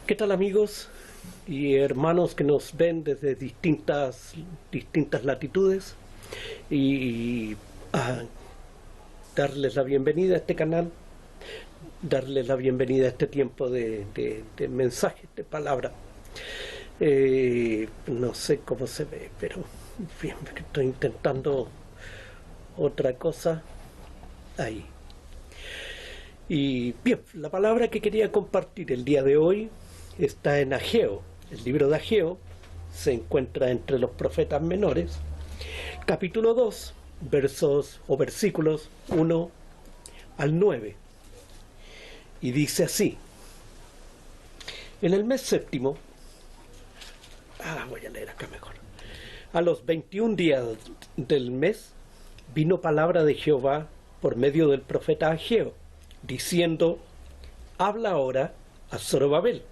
¿Qué tal, amigos y hermanos que nos ven desde distintas latitudes? Y darles la bienvenida a este canal, darles la bienvenida a este tiempo de mensajes, de palabra. No sé cómo se ve, pero bien, estoy intentando otra cosa ahí. Y bien, la palabra que quería compartir el día de hoy está en Ageo. El libro de Ageo se encuentra entre los profetas menores, capítulo 2, versículos 1 al 9. Y dice así: en el mes séptimo, voy a leer acá mejor, a los 21 días del mes, vino palabra de Jehová por medio del profeta Ageo, diciendo: habla ahora a Zorobabel,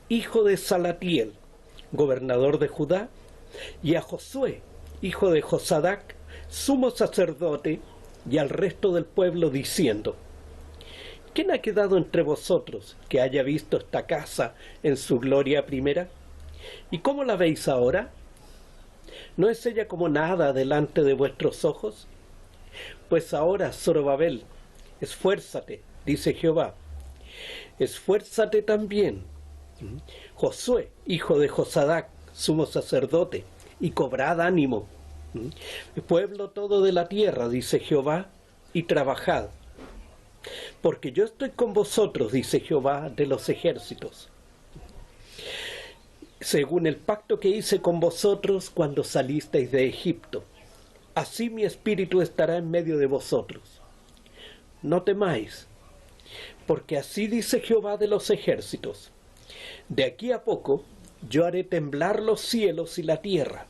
hijo de Salatiel, gobernador de Judá, y a Josué, hijo de Josadac, sumo sacerdote, y al resto del pueblo, diciendo: ¿quién ha quedado entre vosotros que haya visto esta casa en su gloria primera? ¿Y cómo la veis ahora? ¿No es ella como nada delante de vuestros ojos? Pues ahora, Zorobabel, esfuérzate, dice Jehová, esfuérzate también, Josué, hijo de Josadac, sumo sacerdote, y cobrad ánimo, pueblo todo de la tierra, dice Jehová, y trabajad, porque yo estoy con vosotros, dice Jehová de los ejércitos, según el pacto que hice con vosotros cuando salisteis de Egipto. Así mi espíritu estará en medio de vosotros. No temáis, porque así dice Jehová de los ejércitos: de aquí a poco yo haré temblar los cielos y la tierra,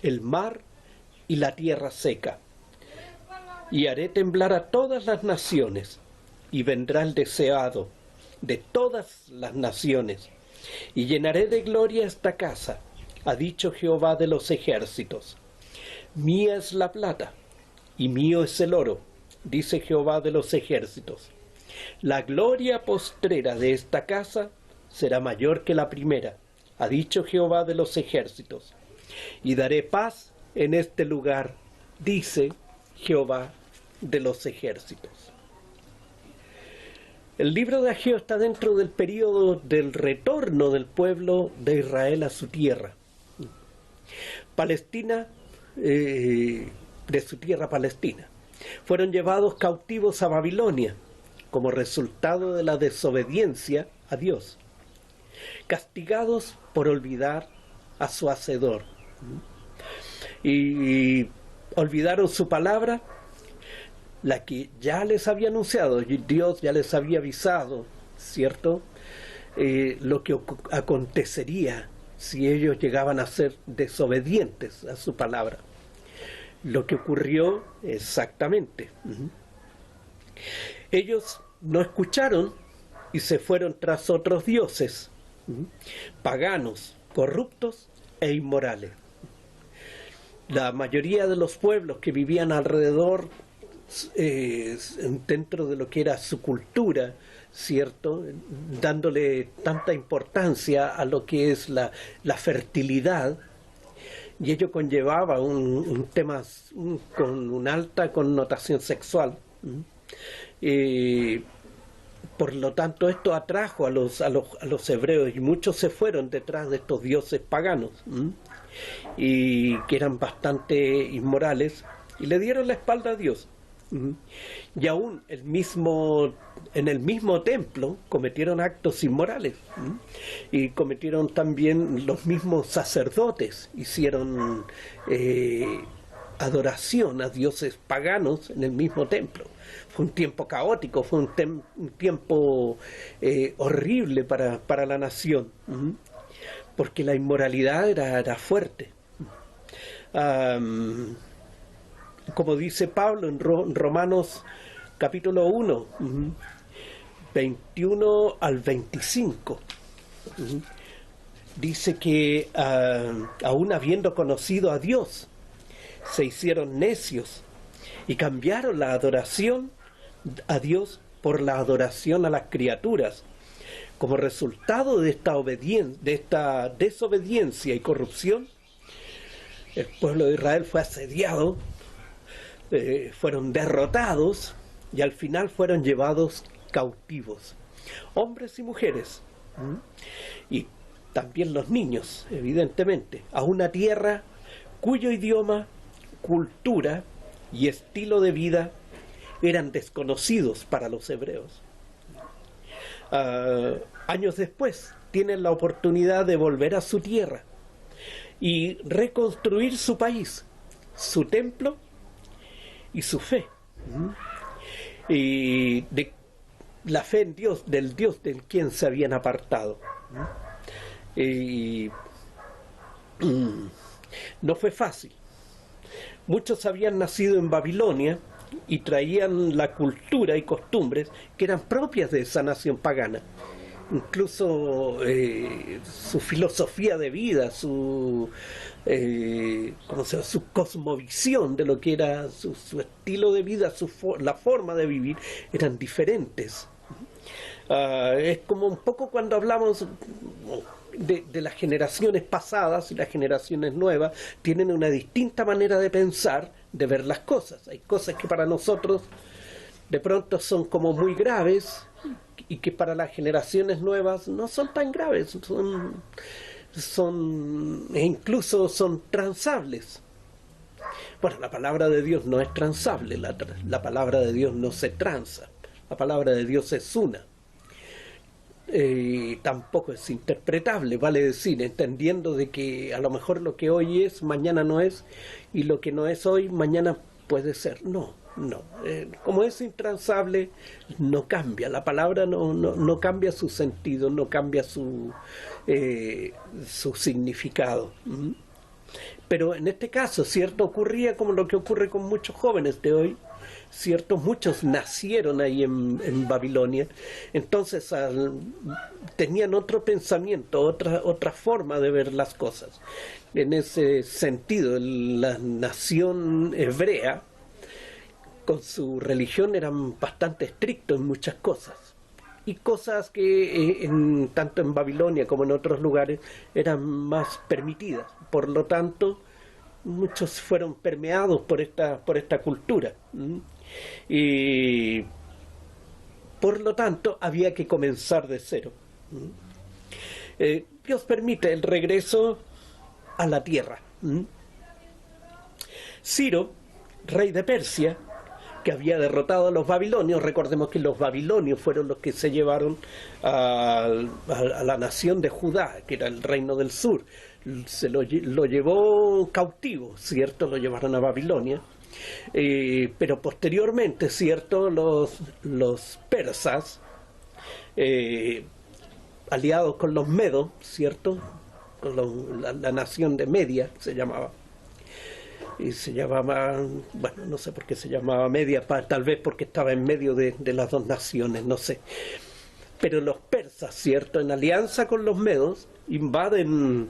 el mar y la tierra seca, y haré temblar a todas las naciones, y vendrá el deseado de todas las naciones, y llenaré de gloria esta casa, ha dicho Jehová de los ejércitos. Mía es la plata, y mío es el oro, dice Jehová de los ejércitos. La gloria postrera de esta casa será mayor que la primera, ha dicho Jehová de los ejércitos. Y daré paz en este lugar, dice Jehová de los ejércitos. El libro de Ageo está dentro del período del retorno del pueblo de Israel a su tierra. Palestina, de su tierra Palestina. Fueron llevados cautivos a Babilonia como resultado de la desobediencia a Dios, castigados por olvidar a su Hacedor. Y olvidaron su palabra, la que ya les había anunciado, y Dios ya les había avisado, ¿cierto? Lo que acontecería si ellos llegaban a ser desobedientes a su palabra. Lo que ocurrió exactamente. Ellos no escucharon y se fueron tras otros dioses, paganos, corruptos e inmorales. La mayoría de los pueblos que vivían alrededor, dentro de lo que era su cultura, ¿cierto?, dándole tanta importancia a lo que es la fertilidad, y ello conllevaba un tema con una alta connotación sexual. Por lo tanto, esto atrajo a los hebreos, y muchos se fueron detrás de estos dioses paganos, y que eran bastante inmorales, y le dieron la espalda a Dios. Y aún en el mismo templo cometieron actos inmorales, y cometieron también los mismos sacerdotes, hicieron adoración a dioses paganos en el mismo templo. Fue un tiempo caótico, fue un tiempo horrible para la nación, porque la inmoralidad era fuerte. Como dice Pablo en Romanos capítulo 1, 21 al 25, dice que aún habiendo conocido a Dios, se hicieron necios y cambiaron la adoración a Dios por la adoración a las criaturas, Como resultado de esta desobediencia y corrupción, el pueblo de Israel fue asediado, fueron derrotados y al final fueron llevados cautivos, hombres y mujeres, y también los niños, evidentemente, a una tierra cuyo idioma, cultura y estilo de vida eran desconocidos para los hebreos. Años después tienen la oportunidad de volver a su tierra y reconstruir su país, su templo y su fe, y de la fe en Dios, del Dios del quien se habían apartado. Y no fue fácil. Muchos habían nacido en Babilonia y traían la cultura y costumbres que eran propias de esa nación pagana. Incluso su filosofía de vida, su cosmovisión de lo que era su estilo de vida, la forma de vivir, eran diferentes. Es como un poco cuando hablamos de las generaciones pasadas y las generaciones nuevas, tienen una distinta manera de pensar, de ver las cosas. Hay cosas que para nosotros de pronto son como muy graves y que para las generaciones nuevas no son tan graves, incluso son transables. Bueno, la palabra de Dios no es transable, la palabra de Dios no se transa, la palabra de Dios es una. Tampoco es interpretable, vale decir, entendiendo de que a lo mejor lo que hoy es, mañana no es, y lo que no es hoy, mañana puede ser. No. Como es intransable, no cambia, la palabra no cambia su sentido, no cambia su significado. Pero en este caso, ¿cierto? Ocurría como lo que ocurre con muchos jóvenes de hoy, ¿cierto? Muchos nacieron ahí en Babilonia, entonces tenían otro pensamiento, otra forma de ver las cosas. En ese sentido, la nación hebrea, con su religión, eran bastante estrictos en muchas cosas. Y cosas que tanto en Babilonia como en otros lugares eran más permitidas. Por lo tanto, muchos fueron permeados por esta cultura. Y por lo tanto había que comenzar de cero. Dios permite el regreso a la tierra. Ciro, rey de Persia, que había derrotado a los babilonios, recordemos que los babilonios fueron los que se llevaron a la nación de Judá, que era el reino del sur, se lo llevó cautivo, ¿cierto? Lo llevaron a Babilonia, pero posteriormente, ¿cierto? Los persas, aliados con los medos, ¿cierto? Con la nación de Media se llamaba, y se llamaba, bueno, no sé por qué se llamaba Media, tal vez porque estaba en medio de las dos naciones, no sé. Pero los persas, ¿cierto?, en alianza con los medos, invaden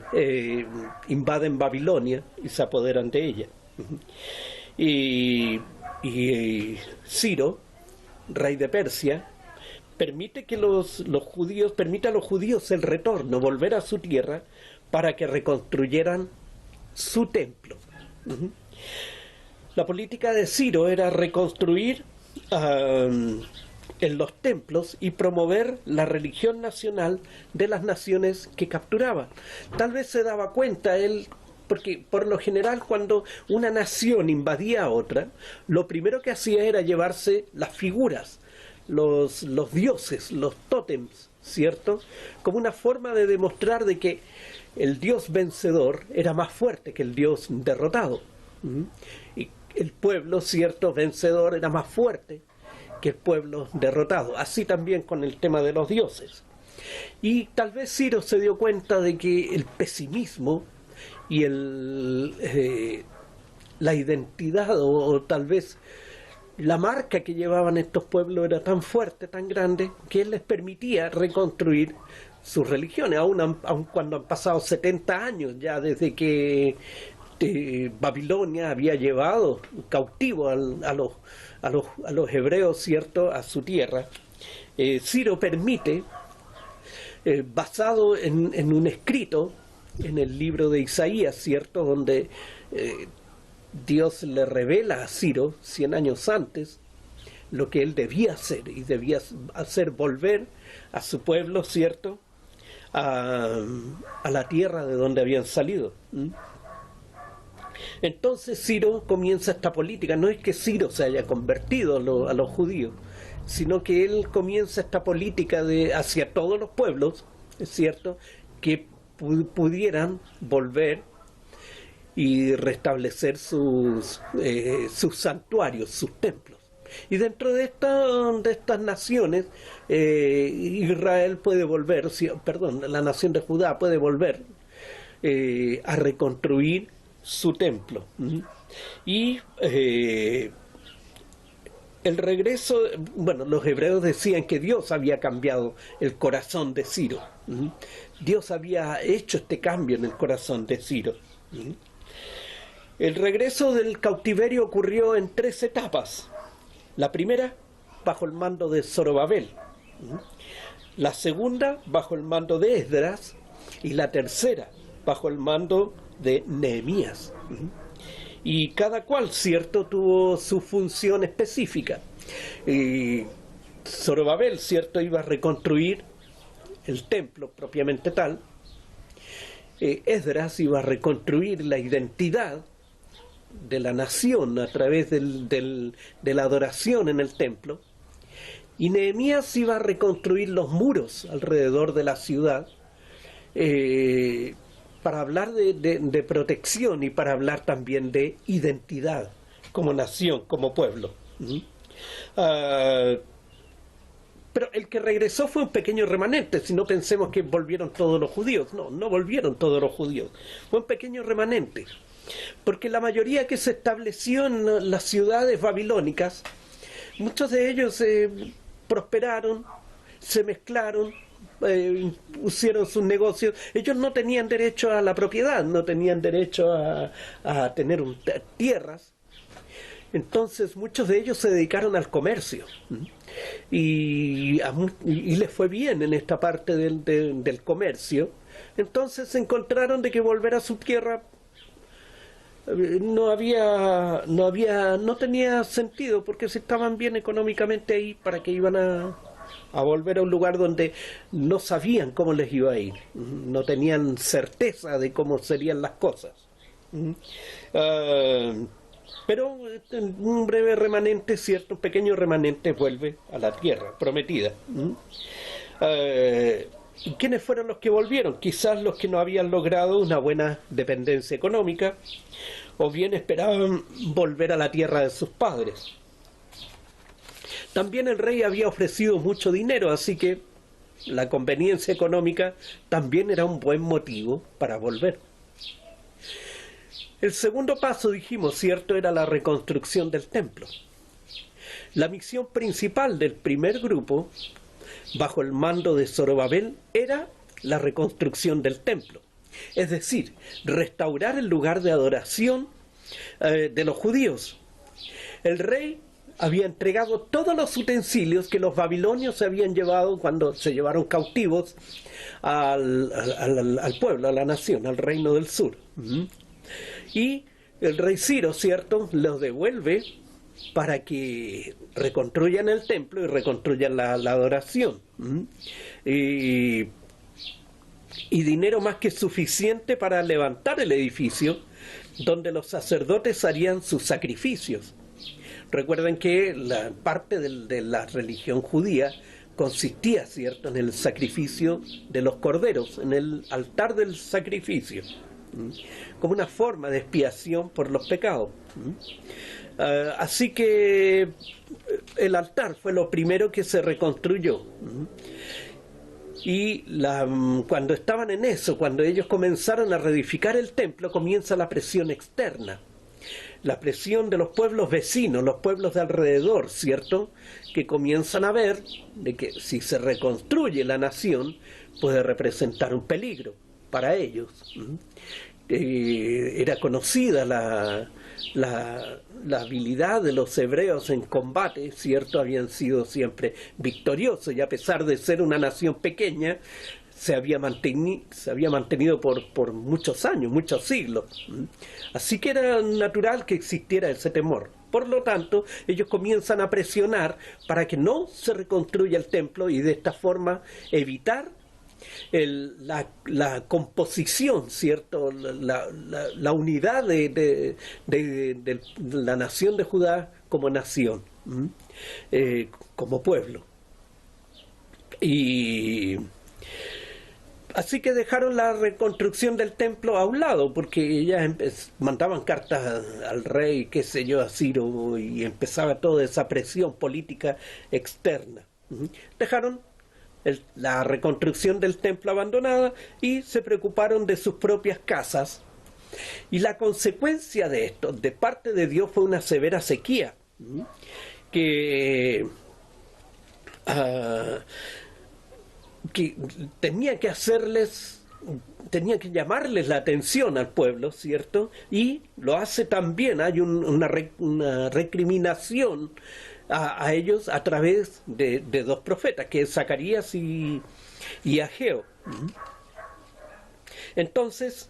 Babilonia y se apoderan de ella. Y Ciro, rey de Persia, permite a los judíos el retorno, volver a su tierra, para que reconstruyeran su templo. La política de Ciro era reconstruir en los templos y promover la religión nacional de las naciones que capturaba. Tal vez se daba cuenta él, porque por lo general cuando una nación invadía a otra, lo primero que hacía era llevarse las figuras, los dioses, los tótems, ¿cierto? Como una forma de demostrar de que el dios vencedor era más fuerte que el dios derrotado. Y el pueblo, ¿cierto?, vencedor era más fuerte que el pueblo derrotado. Así también con el tema de los dioses. Y tal vez Ciro se dio cuenta de que el pesimismo y la identidad o tal vez la marca que llevaban estos pueblos era tan fuerte, tan grande, que él les permitía reconstruir sus religiones, aun cuando han pasado 70 años ya desde que Babilonia había llevado cautivo a los hebreos, ¿cierto?, a su tierra. Ciro permite basado en un escrito en el libro de Isaías, ¿cierto?, donde Dios le revela a Ciro 100 años antes lo que él debía hacer, y debía hacer volver a su pueblo, ¿cierto?, a la tierra de donde habían salido. Entonces Ciro comienza esta política. No es que Ciro se haya convertido a los judíos, sino que él comienza esta política hacia todos los pueblos, es cierto, que pudieran volver y restablecer sus santuarios, sus templos. Y dentro de estas naciones, Israel puede volver, perdón, la nación de Judá puede volver a reconstruir su templo. Y el regreso, bueno, los hebreos decían que Dios había cambiado el corazón de Ciro. Dios había hecho este cambio en el corazón de Ciro. El regreso del cautiverio ocurrió en 3 etapas. La primera, bajo el mando de Zorobabel. La segunda, bajo el mando de Esdras. Y la tercera, bajo el mando de Nehemías. Y cada cual, ¿cierto?, tuvo su función específica. Zorobabel, ¿cierto?, iba a reconstruir el templo propiamente tal. Esdras iba a reconstruir la identidad de la nación a través de la adoración en el templo, y Nehemías iba a reconstruir los muros alrededor de la ciudad, para hablar de protección y para hablar también de identidad como nación, como pueblo. Pero el que regresó fue un pequeño remanente. Si no pensemos que volvieron todos los judíos. No volvieron todos los judíos. Fue un pequeño remanente. Porque la mayoría que se estableció en las ciudades babilónicas, muchos de ellos prosperaron, se mezclaron, pusieron sus negocios. Ellos no tenían derecho a la propiedad, no tenían derecho a tener tierras. Entonces muchos de ellos se dedicaron al comercio, y les fue bien en esta parte del comercio. Entonces se encontraron de que volver a su tierra no tenía sentido, porque si estaban bien económicamente ahí, ¿para qué iban a volver a un lugar donde no sabían cómo les iba a ir? No tenían certeza de cómo serían las cosas. Pero un breve remanente, cierto, un pequeño remanente vuelve a la tierra prometida. ¿Y quiénes fueron los que volvieron? Quizás los que no habían logrado una buena dependencia económica, o bien esperaban volver a la tierra de sus padres. También el rey había ofrecido mucho dinero, así que la conveniencia económica también era un buen motivo para volver. El segundo paso, dijimos, ¿cierto?, era la reconstrucción del templo. La misión principal del primer grupo, bajo el mando de Zorobabel, era la reconstrucción del templo. Es decir, restaurar el lugar de adoración de los judíos. El rey había entregado todos los utensilios que los babilonios se habían llevado cuando se llevaron cautivos al pueblo, a la nación, al reino del sur. Y el rey Ciro, ¿cierto?, los devuelve para que reconstruyan el templo y reconstruyan la adoración. Y dinero más que suficiente para levantar el edificio donde los sacerdotes harían sus sacrificios. Recuerden que la parte de la religión judía consistía, ¿cierto?, en el sacrificio de los corderos, en el altar del sacrificio, como una forma de expiación por los pecados. Así que el altar fue lo primero que se reconstruyó. Y cuando estaban en eso, cuando ellos comenzaron a reedificar el templo, comienza la presión externa. La presión de los pueblos vecinos, los pueblos de alrededor, ¿cierto?, que comienzan a ver de que si se reconstruye la nación, puede representar un peligro para ellos. Era conocida la habilidad de los hebreos en combate, ¿cierto? Habían sido siempre victoriosos, y a pesar de ser una nación pequeña, se había mantenido por muchos años, muchos siglos. Así que era natural que existiera ese temor. Por lo tanto, ellos comienzan a presionar para que no se reconstruya el templo y de esta forma evitar la composición, ¿cierto? La unidad de la nación de Judá como nación, como pueblo. Y así que dejaron la reconstrucción del templo a un lado, porque ellas mandaban cartas al rey, qué sé yo, a Ciro, y empezaba toda esa presión política externa. Dejaron la reconstrucción del templo abandonada y se preocuparon de sus propias casas. Y la consecuencia de esto, de parte de Dios, fue una severa sequía, que tenía que llamarles la atención al pueblo, ¿cierto? Y lo hace también, hay una recriminación a ellos a través de dos profetas, que es Zacarías y Ageo. Entonces,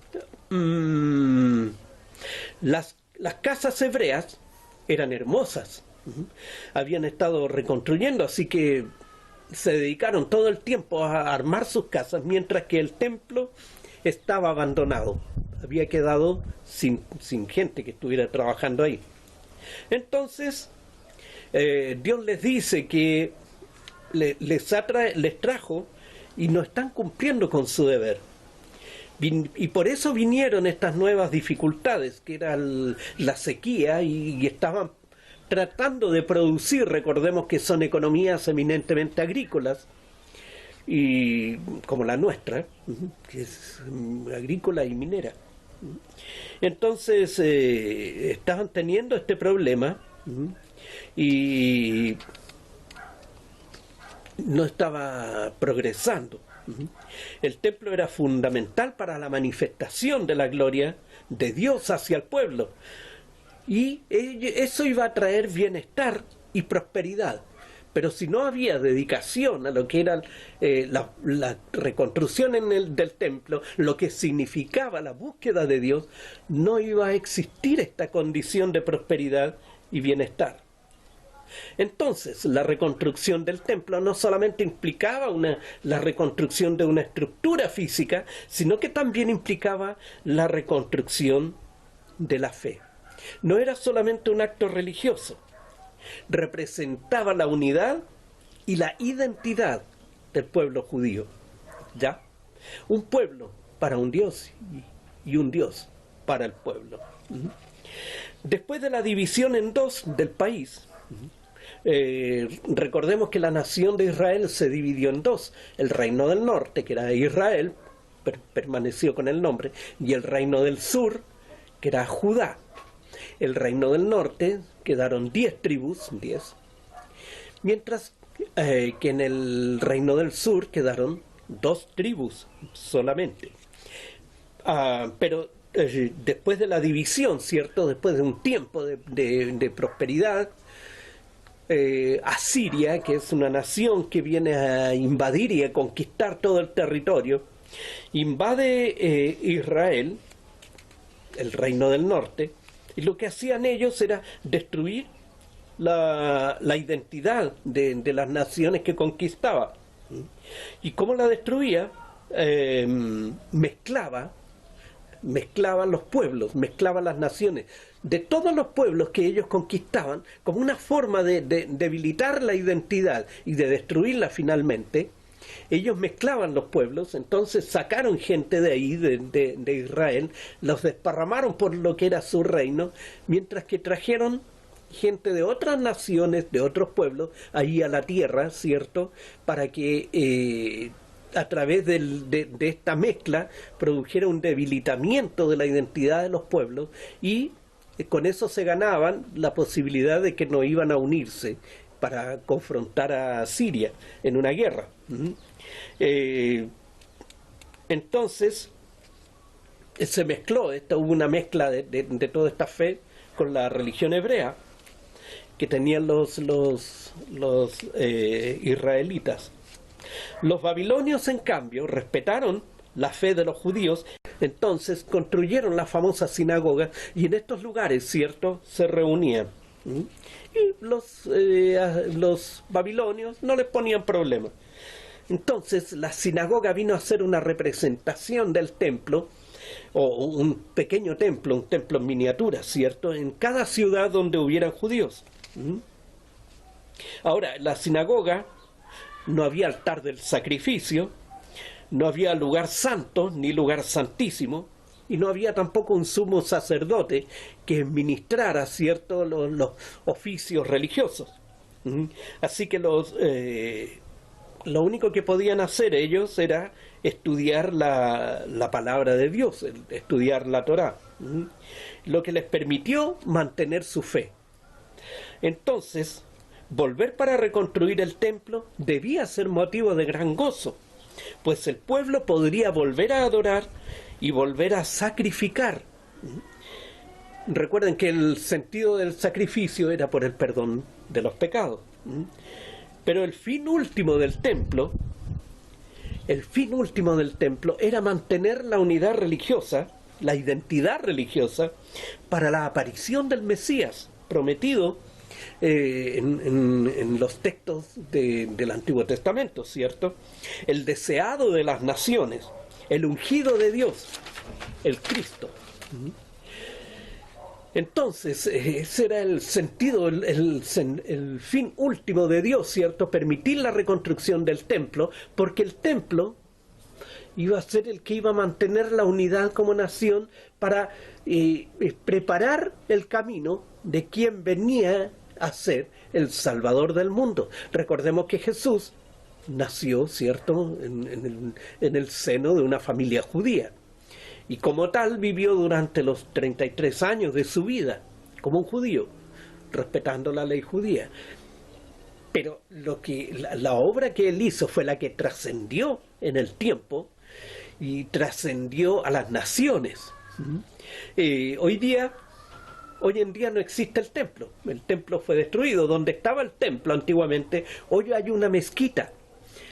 las casas hebreas eran hermosas, habían estado reconstruyendo, así que se dedicaron todo el tiempo a armar sus casas, mientras que el templo estaba abandonado, había quedado sin gente que estuviera trabajando ahí. Entonces Dios les dice que les trajo y no están cumpliendo con su deber, y por eso vinieron estas nuevas dificultades, que era la sequía, y estaban tratando de producir. Recordemos que son economías eminentemente agrícolas, y como la nuestra, que es agrícola y minera. Entonces estaban teniendo este problema, y no estaba progresando. El templo era fundamental para la manifestación de la gloria de Dios hacia el pueblo, y eso iba a traer bienestar y prosperidad. Pero si no había dedicación a lo que era la reconstrucción del templo, lo que significaba la búsqueda de Dios, no iba a existir esta condición de prosperidad y bienestar. Entonces, la reconstrucción del templo no solamente implicaba la reconstrucción de una estructura física, sino que también implicaba la reconstrucción de la fe. No era solamente un acto religioso, representaba la unidad y la identidad del pueblo judío. ¿Ya? Un pueblo para un Dios y un Dios para el pueblo. Después de la división en dos del país, recordemos que la nación de Israel se dividió en dos: el reino del norte, que era Israel, permaneció con el nombre, y el reino del sur, que era Judá. El reino del norte quedaron 10 tribus, mientras que en el reino del sur quedaron 2 tribus solamente. Pero después de la división, ¿cierto? Después de un tiempo de prosperidad, Asiria, que es una nación que viene a invadir y a conquistar todo el territorio, invade Israel, el reino del norte, y lo que hacían ellos era destruir la identidad de las naciones que conquistaba. ¿Y cómo la destruía? Mezclaba los pueblos, mezclaba las naciones de todos los pueblos que ellos conquistaban, como una forma de debilitar la identidad y de destruirla finalmente. Ellos mezclaban los pueblos, entonces sacaron gente de ahí, de Israel, los desparramaron por lo que era su reino, mientras que trajeron gente de otras naciones, de otros pueblos, ahí a la tierra, ¿cierto?, para que a través de esta mezcla produjera un debilitamiento de la identidad de los pueblos, y con eso se ganaban la posibilidad de que no iban a unirse para confrontar a Siria en una guerra. Entonces se mezcló, hubo una mezcla de toda esta fe con la religión hebrea que tenían los israelitas. Los babilonios, en cambio, respetaron la fe de los judíos, entonces construyeron la famosa sinagoga y en estos lugares, ¿cierto?, se reunían. Y los babilonios no les ponían problema. Entonces la sinagoga vino a ser una representación del templo, o un pequeño templo, un templo en miniatura, ¿cierto?, en cada ciudad donde hubieran judíos. Ahora, en la sinagoga no había altar del sacrificio, no había lugar santo ni lugar santísimo, y no había tampoco un sumo sacerdote que ministrara, ¿cierto?, los oficios religiosos. Así que lo único que podían hacer ellos era estudiar la palabra de Dios, estudiar la Torá, lo que les permitió mantener su fe. Entonces, volver para reconstruir el templo debía ser motivo de gran gozo, pues el pueblo podría volver a adorar y volver a sacrificar. Recuerden que el sentido del sacrificio era por el perdón de los pecados. Pero el fin último del templo era mantener la unidad religiosa, la identidad religiosa, para la aparición del Mesías prometido en los textos del Antiguo Testamento, ¿cierto? El deseado de las naciones, el ungido de Dios, el Cristo. Entonces, ese era el sentido, el fin último de Dios, ¿cierto? Permitir la reconstrucción del templo, porque el templo iba a ser el que iba a mantener la unidad como nación para preparar el camino de quien venía a ser el Salvador del mundo. Recordemos que Jesús nació, ¿cierto?, en el seno de una familia judía. Y como tal vivió durante los 33 años de su vida como un judío, respetando la ley judía. Pero la obra que él hizo fue la que trascendió en el tiempo y trascendió a las naciones. Hoy en día no existe el templo. El templo fue destruido. Donde estaba el templo antiguamente, hoy hay una mezquita,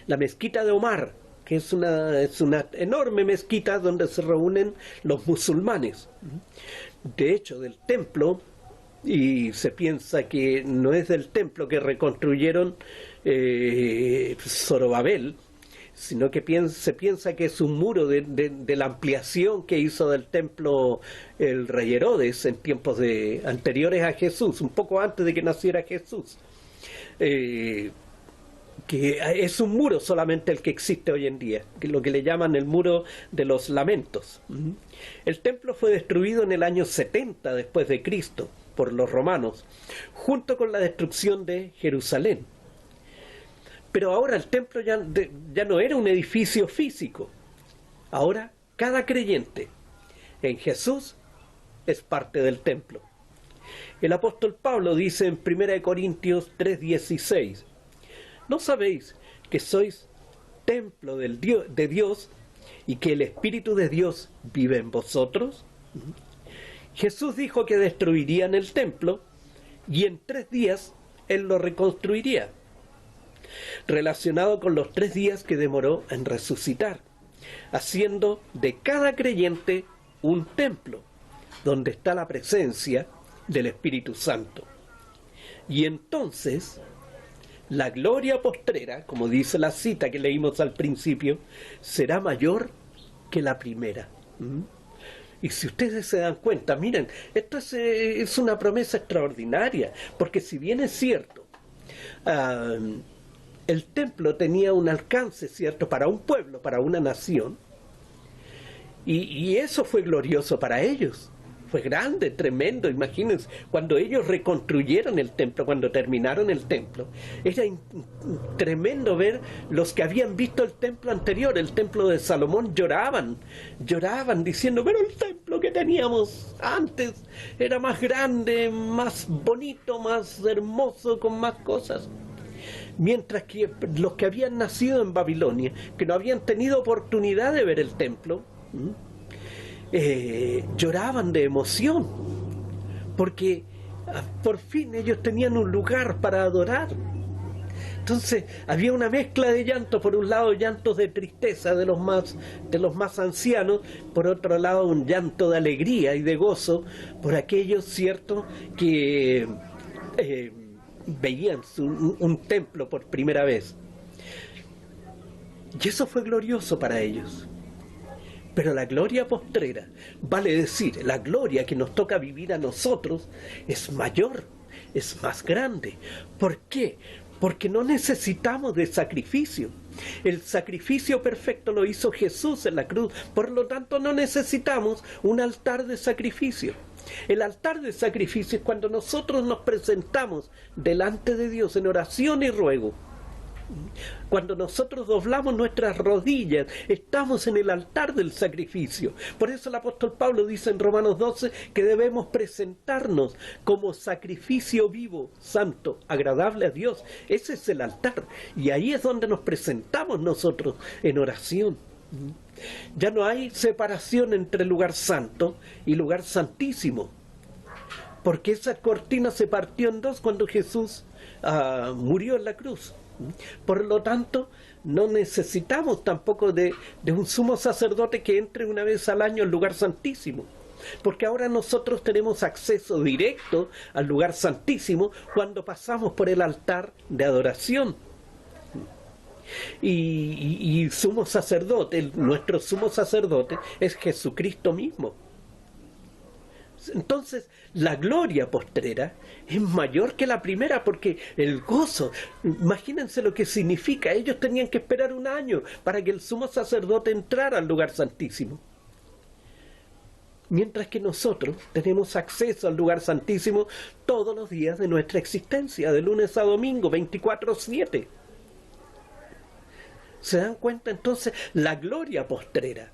la mezquita de Omar, que es una enorme mezquita donde se reúnen los musulmanes. De hecho, del templo, y se piensa que no es del templo que reconstruyeron Zorobabel, sino que se piensa que es un muro de la ampliación que hizo del templo el rey Herodes en tiempos anteriores a Jesús, un poco antes de que naciera Jesús. Que es un muro solamente el que existe hoy en día, que es lo que le llaman el muro de los lamentos. El templo fue destruido en el año 70 después de Cristo por los romanos, junto con la destrucción de Jerusalén. Pero ahora el templo ya no era un edificio físico. Ahora cada creyente en Jesús es parte del templo. El apóstol Pablo dice en 1 Corintios 3:16: ¿no sabéis que sois templo de Dios y que el Espíritu de Dios vive en vosotros? Jesús dijo que destruirían el templo y en 3 días Él lo reconstruiría, relacionado con los 3 días que demoró en resucitar, haciendo de cada creyente un templo, donde está la presencia del Espíritu Santo. Y entonces la gloria postrera, como dice la cita que leímos al principio, será mayor que la primera. Y si ustedes se dan cuenta, miren, esto es una promesa extraordinaria, porque si bien es cierto, el templo tenía un alcance, ¿cierto?, para un pueblo, para una nación, y eso fue glorioso para ellos. Fue grande, tremendo. Imagínense, cuando ellos reconstruyeron el templo, cuando terminaron el templo, era tremendo ver los que habían visto el templo anterior, el templo de Salomón, lloraban diciendo: pero el templo que teníamos antes era más grande, más bonito, más hermoso, con más cosas. Mientras que los que habían nacido en Babilonia, que no habían tenido oportunidad de ver el templo, lloraban de emoción, porque por fin ellos tenían un lugar para adorar. Entonces había una mezcla de llantos, por un lado llantos de tristeza de los más ancianos, por otro lado un llanto de alegría y de gozo por aquellos, cierto, que veían un templo por primera vez. Y eso fue glorioso para ellos. Pero la gloria postrera, vale decir, la gloria que nos toca vivir a nosotros, es mayor, es más grande. ¿Por qué? Porque no necesitamos de sacrificio. El sacrificio perfecto lo hizo Jesús en la cruz. Por lo tanto, no necesitamos un altar de sacrificio. El altar de sacrificio es cuando nosotros nos presentamos delante de Dios en oración y ruego. Cuando nosotros doblamos nuestras rodillas, estamos en el altar del sacrificio. Por eso el apóstol Pablo dice en Romanos 12 que debemos presentarnos como sacrificio vivo, santo, agradable a Dios. Ese es el altar. Y ahí es donde nos presentamos nosotros en oración. Ya no hay separación entre lugar santo y lugar santísimo, porque esa cortina se partió en dos cuando Jesús murió en la cruz. Por lo tanto, no necesitamos tampoco de un sumo sacerdote que entre una vez al año al lugar santísimo, porque ahora nosotros tenemos acceso directo al lugar santísimo cuando pasamos por el altar de adoración. Y sumo sacerdote, nuestro sumo sacerdote es Jesucristo mismo. Entonces, la gloria postrera es mayor que la primera, porque el gozo, imagínense lo que significa. Ellos tenían que esperar un año para que el sumo sacerdote entrara al lugar santísimo, mientras que nosotros tenemos acceso al lugar santísimo todos los días de nuestra existencia, de lunes a domingo, 24/7. ¿Se dan cuenta? Entonces, la gloria postrera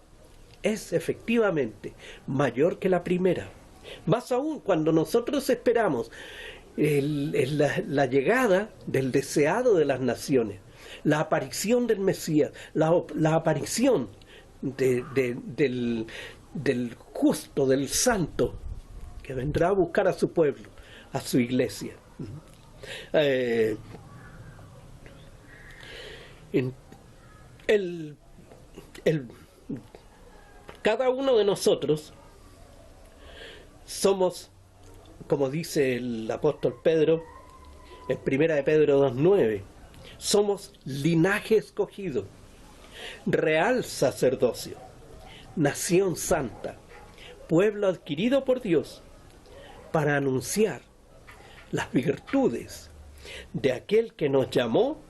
es efectivamente mayor que la primera. Más aún cuando nosotros esperamos la llegada del deseado de las naciones, la aparición del Mesías, la aparición del justo, del santo, que vendrá a buscar a su pueblo, a su iglesia. Cada uno de nosotros somos, como dice el apóstol Pedro, en 1 de Pedro 2:9, somos linaje escogido, real sacerdocio, nación santa, pueblo adquirido por Dios, para anunciar las virtudes de aquel que nos llamó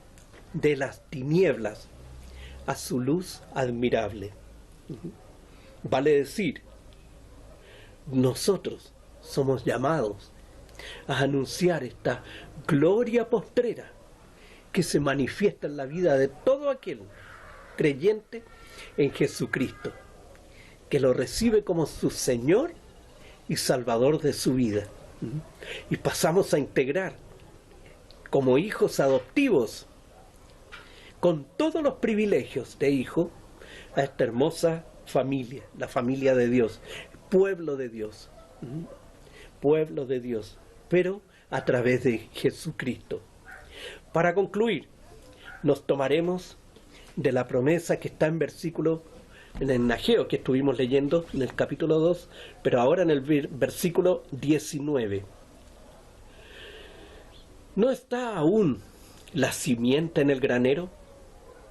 de las tinieblas a su luz admirable. Vale decir, nosotros somos llamados a anunciar esta gloria postrera que se manifiesta en la vida de todo aquel creyente en Jesucristo, que lo recibe como su Señor y Salvador de su vida. Y pasamos a integrar como hijos adoptivos, con todos los privilegios de hijo, a esta hermosa familia, la familia de Dios, pueblo de Dios, pero a través de Jesucristo. Para concluir, nos tomaremos de la promesa que está en el Ageo que estuvimos leyendo en el capítulo 2, pero ahora en el versículo 19. ¿No está aún la simiente en el granero?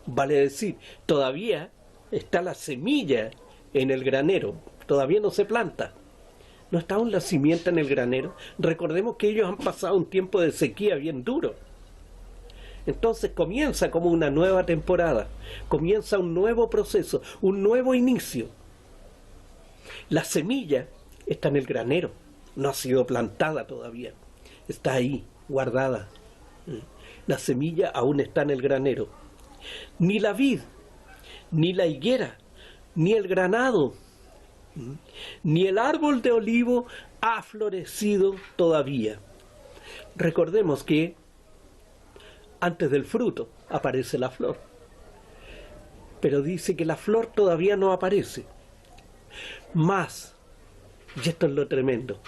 Vale decir, todavía está la semilla en el granero, todavía no se planta. ¿No está aún la simiente en el granero? Recordemos que ellos han pasado un tiempo de sequía bien duro. Entonces comienza como una nueva temporada, comienza un nuevo proceso, un nuevo inicio. La semilla está en el granero, no ha sido plantada todavía, está ahí, guardada. La semilla aún está en el granero. Ni la vid, ni la higuera, ni el granado, ni el árbol de olivo ha florecido todavía. Recordemos que antes del fruto aparece la flor, pero dice que la flor todavía no aparece. Más, y esto es lo tremendo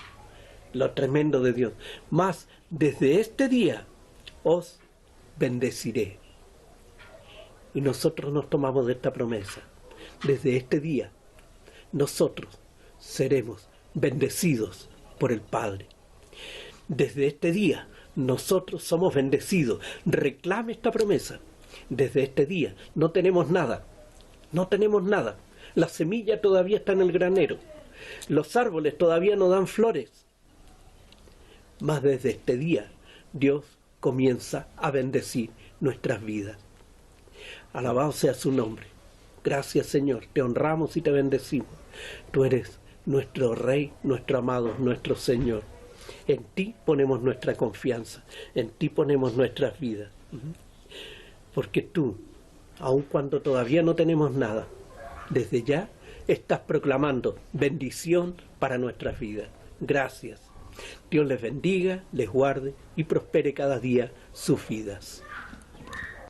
de Dios, más desde este día os bendeciré. Y nosotros nos tomamos de esta promesa. Desde este día, nosotros seremos bendecidos por el Padre. Desde este día, nosotros somos bendecidos. Reclame esta promesa. Desde este día, no tenemos nada. No tenemos nada. La semilla todavía está en el granero. Los árboles todavía no dan flores. Mas desde este día, Dios comienza a bendecir nuestras vidas. Alabado sea su nombre. Gracias, Señor. Te honramos y te bendecimos. Tú eres nuestro Rey, nuestro amado, nuestro Señor. En ti ponemos nuestra confianza. En ti ponemos nuestras vidas. Porque tú, aun cuando todavía no tenemos nada, desde ya estás proclamando bendición para nuestras vidas. Gracias. Dios les bendiga, les guarde y prospere cada día sus vidas.